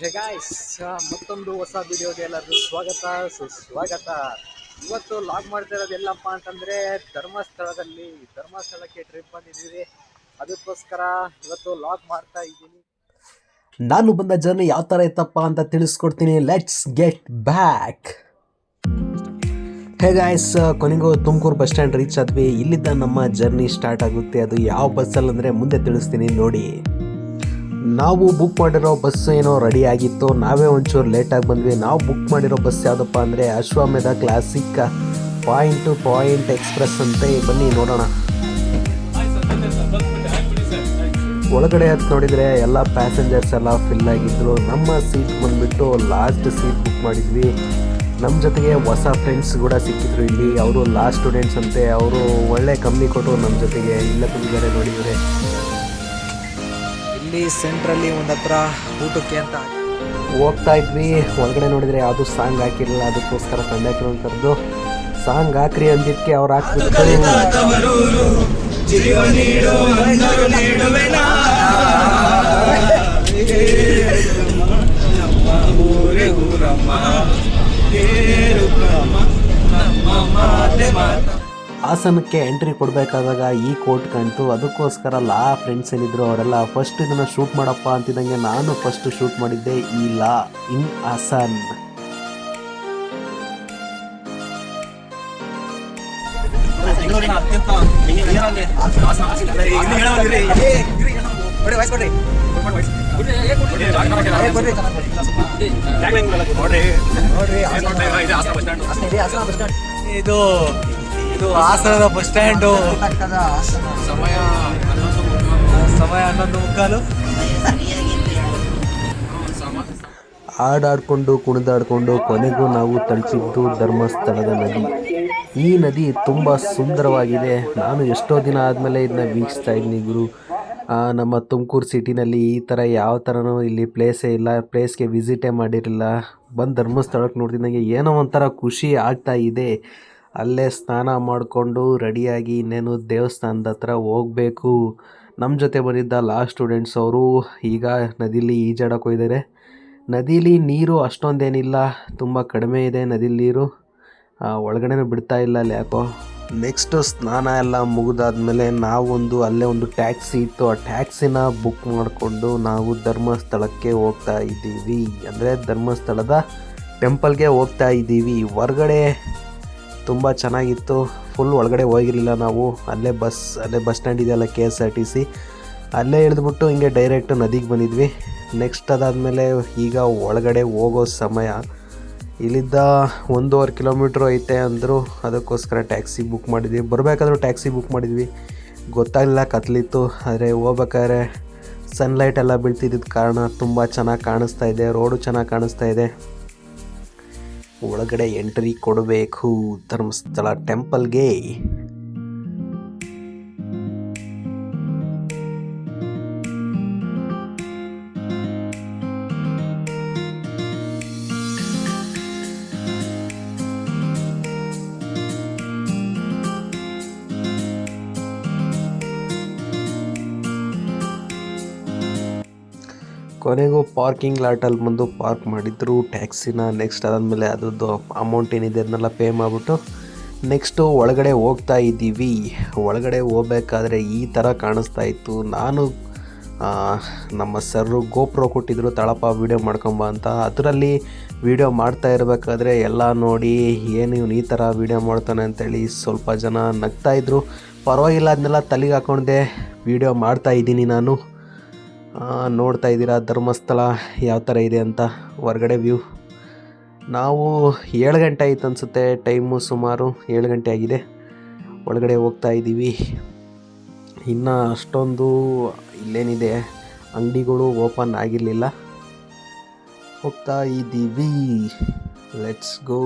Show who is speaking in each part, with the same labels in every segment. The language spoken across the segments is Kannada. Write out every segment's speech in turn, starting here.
Speaker 1: ಹೇ ಗಾಯ್ಸ್, ಮತ್ತೊಂದು ಹೊಸ ವಿಡಿಯೋಗೆ ಎಲ್ಲರಿಗೂ ಸ್ವಾಗತ ಸುಸ್ವಾಗತ. ಇವತ್ತು ಲಾಗ್ ಮಾಡ್ತಾ ಇರೋದು ಎಲ್ಲಪ್ಪ ಅಂತಂದರೆ ಧರ್ಮಸ್ಥಳಕ್ಕೆ ಟ್ರಿಪ್ ಬಂದಿದ್ದೀವಿ. ಅದಕ್ಕೋಸ್ಕರ ಇವತ್ತು ಲಾಗ್ ಮಾಡ್ತಾ ಇದ್ದೀನಿ.
Speaker 2: ನಾನು ಬಂದ ಜರ್ನಿ ಯಾವ ಥರ ಇತ್ತಪ್ಪ ಅಂತ ತಿಳಿಸ್ಕೊಡ್ತೀನಿ. Let's get back. Hey guys, ಕೊನೆಗೂ ತುಮಕೂರು ಬಸ್ ಸ್ಟ್ಯಾಂಡ್ ರೀಚ್ ಆದ್ವಿ. ಇಲ್ಲಿದ್ದ ನಮ್ಮ ಜರ್ನಿ ಸ್ಟಾರ್ಟ್ ಆಗುತ್ತೆ. ಅದು ಯಾವ ಬಸ್ಸಲ್ಲಿ ಅಂದರೆ ಮುಂದೆ ತಿಳಿಸ್ತೀನಿ ನೋಡಿ. ನಾವು ಬುಕ್ ಮಾಡಿರೋ ಬಸ್ ಏನೋ ರೆಡಿ ಆಗಿತ್ತು, ನಾವೇ ಒಂಚೂರು ಲೇಟಾಗಿ ಬಂದ್ವಿ. ನಾವು ಬುಕ್ ಮಾಡಿರೋ ಬಸ್ ಯಾವುದಪ್ಪ ಅಂದರೆ ಅಶ್ವಮೇಧ classic point to point express ಅಂತೆ. ಬನ್ನಿ ನೋಡೋಣ. ಒಳಗಡೆ ಹತ್ತು ನೋಡಿದರೆ ಎಲ್ಲ ಪ್ಯಾಸೆಂಜರ್ಸ್ ಎಲ್ಲ ಫಿಲ್ ಆಗಿದ್ರು. ನಮ್ಮ ಸೀಟ್ ಬಂದುಬಿಟ್ಟು ಲಾಸ್ಟ್ ಸೀಟ್ ಬುಕ್ ಮಾಡಿದ್ವಿ. ನಮ್ಮ ಜೊತೆಗೆ ಹೊಸ ಫ್ರೆಂಡ್ಸ್ ಕೂಡ ಸಿಕ್ಕಿದ್ರು ಇಲ್ಲಿ. ಅವರು ಲಾಸ್ಟ್ ಸ್ಟೂಡೆಂಟ್ಸ್ ಅಂತೆ. ಅವರು ಒಳ್ಳೆ ಕಮ್ಮಿ ಕೊಟ್ಟು ನಮ್ಮ ಜೊತೆಗೆ ಇಲ್ಲ ಬಂದಿದ್ದಾರೆ ನೋಡಿದರೆ.
Speaker 1: ಇಲ್ಲಿ ಸೆಂಟ್ರಲ್ಲಿ ಒಂದು ಹತ್ರ ಊಟಕ್ಕೆ ಅಂತ
Speaker 2: ಹೋಗ್ತಾ ಇದ್ವಿ. ಒಳಗಡೆ ನೋಡಿದರೆ ಯಾವುದು ಸಾಂಗ್ ಹಾಕಿರಲಿಲ್ಲ. ಅದಕ್ಕೋಸ್ಕರ ಕಂಡಕ್ಟರ್ ಕರೆದು ಸಾಂಗ್ ಹಾಕ್ರಿ ಅಂದಿದ್ದಕ್ಕೆ ಅವ್ರು ಹಾಕ್ಬಿಟ್ಟು ಹಾಸನಕ್ಕೆ ಎಂಟ್ರಿ ಕೊಡಬೇಕಾದಾಗ ಈ ಕೋಟ್ ಕಾಣ್ತು. ಅದಕ್ಕೋಸ್ಕರ ಫ್ರೆಂಡ್ಸ್ ಏನಿದ್ರು ಅವರೆಲ್ಲ ಫಸ್ಟ್ ಇದನ್ನು ಶೂಟ್ ಮಾಡಪ್ಪ ಅಂತಿದ್ದಂಗೆ ನಾನು ಫಸ್ಟ್ ಶೂಟ್ ಮಾಡಿದ್ದೆ ಈ ಲಾ ಇನ್ ಹಾಸನ್.
Speaker 1: ಇದು ಹಾಸನದ ಬಸ್ ಸ್ಟ್ಯಾಂಡು. ಸಮಯ 11:15.
Speaker 2: ಆಡಾಡ್ಕೊಂಡು ಕುಣಿದಾಡ್ಕೊಂಡು ಕೊನೆಗೂ ನಾವು ತಲುಪಿದ್ದು ಧರ್ಮಸ್ಥಳದ ನದಿ. ಈ ನದಿ ತುಂಬ ಸುಂದರವಾಗಿದೆ. ನಾನು ಎಷ್ಟೋ ದಿನ ಆದಮೇಲೆ ಇದನ್ನ ವೀಕ್ಷಿಸ್ತಾ ಇದ್ದೀನಿ ಗುರು. ನಮ್ಮ ತುಮಕೂರು ಸಿಟಿನಲ್ಲಿ ಈ ಥರ ಯಾವ ಥರನೂ ಇಲ್ಲಿ ಪ್ಲೇಸೇ ಇಲ್ಲ, ಪ್ಲೇಸ್ಗೆ ವಿಸಿಟೇ ಮಾಡಿರಲಿಲ್ಲ. ಬಂದು ಧರ್ಮಸ್ಥಳಕ್ಕೆ ನೋಡ್ತಿದ್ದಂಗೆ ಏನೋ ಒಂಥರ ಖುಷಿ ಆಗ್ತಾ ಇದೆ. ಅಲ್ಲೇ ಸ್ನಾನ ಮಾಡಿಕೊಂಡು ರೆಡಿಯಾಗಿ ಇನ್ನೇನು ದೇವಸ್ಥಾನದ ಹತ್ರ ಹೋಗಬೇಕು. ನಮ್ಮ ಜೊತೆ ಬಂದಿದ್ದ ಲಾಸ್ಟ್ ಸ್ಟೂಡೆಂಟ್ಸ್ ಅವರು ಈಗ ನದಿಲಿ ಈಜಾಡೋಕೆ ಹೋಗಿದ್ದಾರೆ. ನದಿಲಿ ನೀರು ಅಷ್ಟೊಂದೇನಿಲ್ಲ, ತುಂಬ ಕಡಿಮೆ ಇದೆ ನದಿಲಿ ನೀರು. ಒಳಗಡೆನೂ ಬಿಡ್ತಾ ಇಲ್ಲ ಅಲ್ಲಿ ಯಾಕೋ. ನೆಕ್ಸ್ಟು ಸ್ನಾನ ಎಲ್ಲ ಮುಗಿದಾದ್ಮೇಲೆ ಅಲ್ಲೇ ಒಂದು ಟ್ಯಾಕ್ಸಿ ಇತ್ತು. ಆ ಟ್ಯಾಕ್ಸಿನ ಬುಕ್ ಮಾಡಿಕೊಂಡು ನಾವು ಧರ್ಮಸ್ಥಳಕ್ಕೆ ಹೋಗ್ತಾ ಇದ್ದೀವಿ. ಅಂದರೆ ಧರ್ಮಸ್ಥಳದ ಟೆಂಪಲ್ಗೆ ಹೋಗ್ತಾ ಇದ್ದೀವಿ. ಹೊರಗಡೆ ತುಂಬ ಚೆನ್ನಾಗಿತ್ತು. ಫುಲ್ ಒಳಗಡೆ ಹೋಗಿರಲಿಲ್ಲ ನಾವು. ಅಲ್ಲೇ ಬಸ್ ಸ್ಟ್ಯಾಂಡ್ ಇದೆಯಲ್ಲ KSRTC, ಅಲ್ಲೇ ಇಳಿದ್ಬಿಟ್ಟು ಹಿಂಗೆ ಡೈರೆಕ್ಟ್ ನದಿಗೆ ಬಂದಿದ್ವಿ. ನೆಕ್ಸ್ಟ್ ಅದಾದಮೇಲೆ ಈಗ ಒಳಗಡೆ ಹೋಗೋ ಸಮಯ. ಇಲ್ಲಿದ್ದ 1.5 ಕಿಲೋಮೀಟ್ರ್ ಐತೆ ಅಂದರು. ಅದಕ್ಕೋಸ್ಕರ ಟ್ಯಾಕ್ಸಿ ಬುಕ್ ಮಾಡಿದ್ವಿ. ಬರಬೇಕಾದ್ರೂ ಟ್ಯಾಕ್ಸಿ ಬುಕ್ ಮಾಡಿದ್ವಿ, ಗೊತ್ತಾಗಲಿಲ್ಲ, ಕತ್ಲಿತ್ತು. ಆದರೆ ಹೋಗ್ಬೇಕಾದ್ರೆ ಸನ್ಲೈಟ್ ಎಲ್ಲ ಬೀಳ್ತಿದ್ದ ಕಾರಣ ತುಂಬ ಚೆನ್ನಾಗಿ ಕಾಣಿಸ್ತಾ ಇದೆ, ರೋಡು ಚೆನ್ನಾಗಿ ಕಾಣಿಸ್ತಾ ಇದೆ. ಒಳಗಡೆ ಎಂಟ್ರಿ ಕೊಡಬೇಕು ಧರ್ಮಸ್ಥಳ ಟೆಂಪಲ್ಗೆ. ಕೊನೆಗೂ ಪಾರ್ಕಿಂಗ್ ಲಾಟಲ್ಲಿ ಬಂದು ಪಾರ್ಕ್ ಮಾಡಿದ್ರು ಟ್ಯಾಕ್ಸಿನ. ನೆಕ್ಸ್ಟ್ ಅದಾದಮೇಲೆ ಅದ್ರದ್ದು ಅಮೌಂಟ್ ಏನಿದೆ ಅದನ್ನೆಲ್ಲ ಪೇ ಮಾಡಿಬಿಟ್ಟು ನೆಕ್ಸ್ಟು ಒಳಗಡೆ ಹೋಗ್ತಾ ಇದ್ದೀವಿ. ಒಳಗಡೆ ಹೋಗ್ಬೇಕಾದ್ರೆ ಈ ಥರ ಕಾಣಿಸ್ತಾ ಇತ್ತು. ನಮ್ಮ ಸರ್ರು ಗೋಪ್ರೋ ಕೊಟ್ಟಿದ್ರು, ತಳಪ ವೀಡಿಯೋ ಮಾಡ್ಕೊಂಬ ಅಂತ. ಅದರಲ್ಲಿ ವೀಡಿಯೋ ಮಾಡ್ತಾ ಇರಬೇಕಾದ್ರೆ ಎಲ್ಲ ನೋಡಿ ಏನು ಇವನು ಈ ಥರ ವೀಡಿಯೋ ಮಾಡ್ತಾನೆ ಅಂತೇಳಿ ಸ್ವಲ್ಪ ಜನ ನಗ್ತಾಯಿದ್ರು. ಪರವಾಗಿಲ್ಲ, ಅದನ್ನೆಲ್ಲ ತಲೆಗೆ ಹಾಕ್ಕೊಂಡೆ ವೀಡಿಯೋ ಮಾಡ್ತಾ ಇದ್ದೀನಿ ನಾನು. ನೋಡ್ತಾ ಇದ್ದೀರಾ ಧರ್ಮಸ್ಥಳ ಯಾವ ಥರ ಇದೆ ಅಂತ ಹೊರಗಡೆ ವ್ಯೂ. ನಾವು 7 ಗಂಟೆ ಆಯಿತು ಅನಿಸುತ್ತೆ, ಟೈಮು ಸುಮಾರು 7 ಗಂಟೆ ಆಗಿದೆ. ಒಳಗಡೆ ಹೋಗ್ತಾ ಇದ್ದೀವಿ. ಇನ್ನು ಅಷ್ಟೊಂದು ಇಲ್ಲೇನಿದೆ ಅಂಗಡಿಗಳು ಓಪನ್ ಆಗಿರಲಿಲ್ಲ. ಹೋಗ್ತಾ ಇದ್ದೀವಿ. Let's go.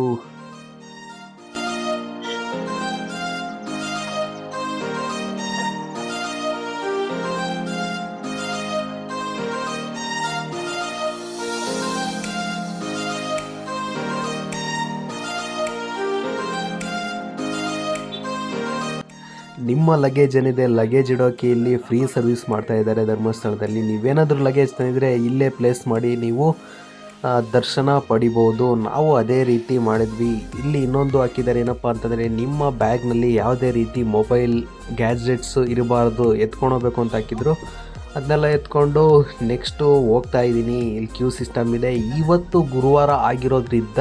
Speaker 2: ನಿಮ್ಮ ಲಗೇಜ್ ಏನಿದೆ ಲಗೇಜ್ ಇಡೋಕ್ಕೆ ಇಲ್ಲಿ ಫ್ರೀ ಸರ್ವಿಸ್ ಮಾಡ್ತಾ ಇದ್ದಾರೆ ಧರ್ಮಸ್ಥಳದಲ್ಲಿ. ನೀವೇನಾದರೂ ಲಗೇಜ್ ತಂದಿದ್ರೆ ಇಲ್ಲೇ ಪ್ಲೇಸ್ ಮಾಡಿ ನೀವು ದರ್ಶನ ಪಡಿಬೋದು. ನಾವು ಅದೇ ರೀತಿ ಮಾಡಿದ್ವಿ. ಇಲ್ಲಿ ಇನ್ನೊಂದು ಹಾಕಿದ್ದಾರೆ ಏನಪ್ಪ ಅಂತಂದರೆ, ನಿಮ್ಮ ಬ್ಯಾಗ್ನಲ್ಲಿ ಯಾವುದೇ ರೀತಿ ಮೊಬೈಲ್ ಗ್ಯಾಜೆಟ್ಸು ಇರಬಾರ್ದು, ಎತ್ಕೊಂಡೋಗ್ಬೇಕು ಅಂತ ಹಾಕಿದ್ರು. ಅದನ್ನೆಲ್ಲ ಎತ್ಕೊಂಡು ನೆಕ್ಸ್ಟು ಹೋಗ್ತಾ ಇದ್ದೀನಿ. ಇಲ್ಲಿ ಕ್ಯೂ ಸಿಸ್ಟಮ್ ಇದೆ. ಇವತ್ತು ಗುರುವಾರ ಆಗಿರೋದ್ರಿಂದ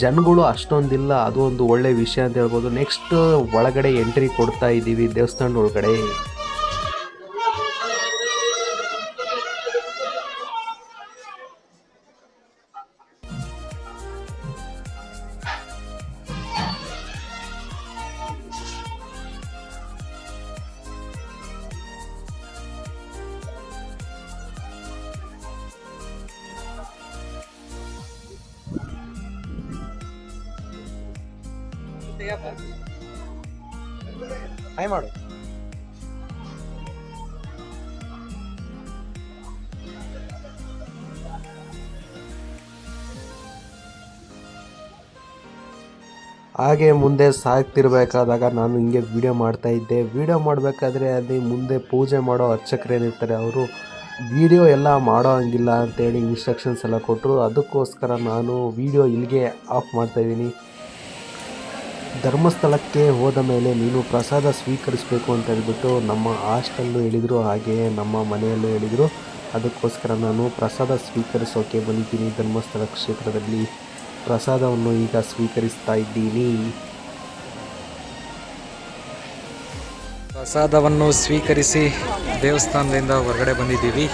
Speaker 2: ಜನಗಳು ಅಷ್ಟೊಂದಿಲ್ಲ, ಅದು ಒಂದು ಒಳ್ಳೆ ವಿಷಯ ಅಂತ ಹೇಳ್ಬೋದು. ನೆಕ್ಸ್ಟ್ ಒಳಗಡೆ ಎಂಟ್ರಿ ಕೊಡ್ತಾ ಇದ್ದೀವಿ ದೇವಸ್ಥಾನದ ಒಳಗಡೆ.
Speaker 1: ಹಾಯ್ ಮಾಡು.
Speaker 2: ಹಾಗೆ ಮುಂದೆ ಸಾಗ್ತಿರ್ಬೇಕಾದಾಗ ನಾನು ಹಿಂಗೆ ವೀಡಿಯೋ ಮಾಡ್ತಾಯಿದ್ದೆ. ವೀಡಿಯೋ ಮಾಡಬೇಕಾದ್ರೆ ಅಲ್ಲಿ ಮುಂದೆ ಪೂಜೆ ಮಾಡೋ ಅರ್ಚಕರೇನಿರ್ತಾರೆ ಅವರು ವೀಡಿಯೋ ಎಲ್ಲ ಮಾಡೋ ಹಂಗಿಲ್ಲ ಅಂತೇಳಿ ಇನ್ಸ್ಟ್ರಕ್ಷನ್ಸ್ ಎಲ್ಲ ಕೊಟ್ಟರು. ಅದಕ್ಕೋಸ್ಕರ ನಾನು ವೀಡಿಯೋ ಇಲ್ಲಿಗೆ ಆಫ್ ಮಾಡ್ತಾಯಿದ್ದೀನಿ. ಧರ್ಮಸ್ಥಳಕ್ಕೆ ಹೋದ ಮೇಲೆ ನೀನು ಪ್ರಸಾದ ಸ್ವೀಕರಿಸಬೇಕು ಅಂತ ಹೇಳ್ಬಿಟ್ಟು ನಮ್ಮ ಹಾಸ್ಟೆಲ್ಲೂ ಹೇಳಿದರು, ಹಾಗೆಯೇ ನಮ್ಮ ಮನೆಯಲ್ಲೂ ಹೇಳಿದರು. ಅದಕ್ಕೋಸ್ಕರ ನಾನು ಪ್ರಸಾದ ಸ್ವೀಕರಿಸೋಕೆ ಬಂದಿದ್ದೀನಿ. ಧರ್ಮಸ್ಥಳ ಕ್ಷೇತ್ರದಲ್ಲಿ ಪ್ರಸಾದವನ್ನು ಈಗ ಸ್ವೀಕರಿಸ್ತಾ ಇದ್ದೀನಿ.
Speaker 1: ಪ್ರಸಾದವನ್ನು ಸ್ವೀಕರಿಸಿ ದೇವಸ್ಥಾನದಿಂದ ಹೊರಗಡೆ ಬಂದಿದ್ದೀವಿ.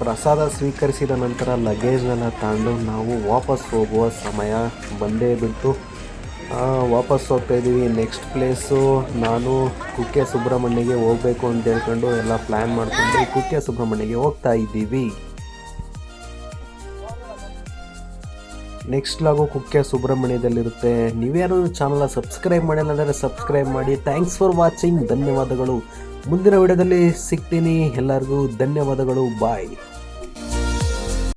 Speaker 2: ಪ್ರಸಾದ ಸ್ವೀಕರಿಸಿದ ನಂತರ ಲಗೇಜ್ನೆಲ್ಲ ತಗೊಂಡು ನಾವು ವಾಪಸ್ ಹೋಗುವ ಸಮಯ ಬಂದೇ ಬಿಟ್ಟು ವಾಪಸ್ ಹೋಗ್ತಾ ಇದ್ದೀವಿ. ನೆಕ್ಸ್ಟ್ ಪ್ಲೇಸು ನಾನು ಕುಕ್ಕೆ ಸುಬ್ರಹ್ಮಣ್ಯಗೆ ಹೋಗಬೇಕು ಅಂತ ಹೇಳ್ಕೊಂಡು ಎಲ್ಲ ಪ್ಲ್ಯಾನ್ ಮಾಡಿಕೊಂಡು ಕುಕ್ಕೆ ಸುಬ್ರಹ್ಮಣ್ಯಗೆ ಹೋಗ್ತಾ ಇದ್ದೀವಿ. ನೆಕ್ಸ್ಟ್ ಲಾಗು ಕುಕ್ಕೆ ಸುಬ್ರಹ್ಮಣ್ಯದಲ್ಲಿರುತ್ತೆ. ನೀವ್ಯಾರು ಚಾನಲ್ನ ಸಬ್ಸ್ಕ್ರೈಬ್ ಮಾಡಿಲ್ಲ ಅಂದರೆ ಸಬ್ಸ್ಕ್ರೈಬ್ ಮಾಡಿ. Thanks for watching. ಧನ್ಯವಾದಗಳು. ಮುಂದಿನ ವಿಡಿಯೋದಲ್ಲಿ ಸಿಗ್ತೀನಿ. ಎಲ್ಲರಿಗೂ ಧನ್ಯವಾದಗಳು. ಬಾಯ್.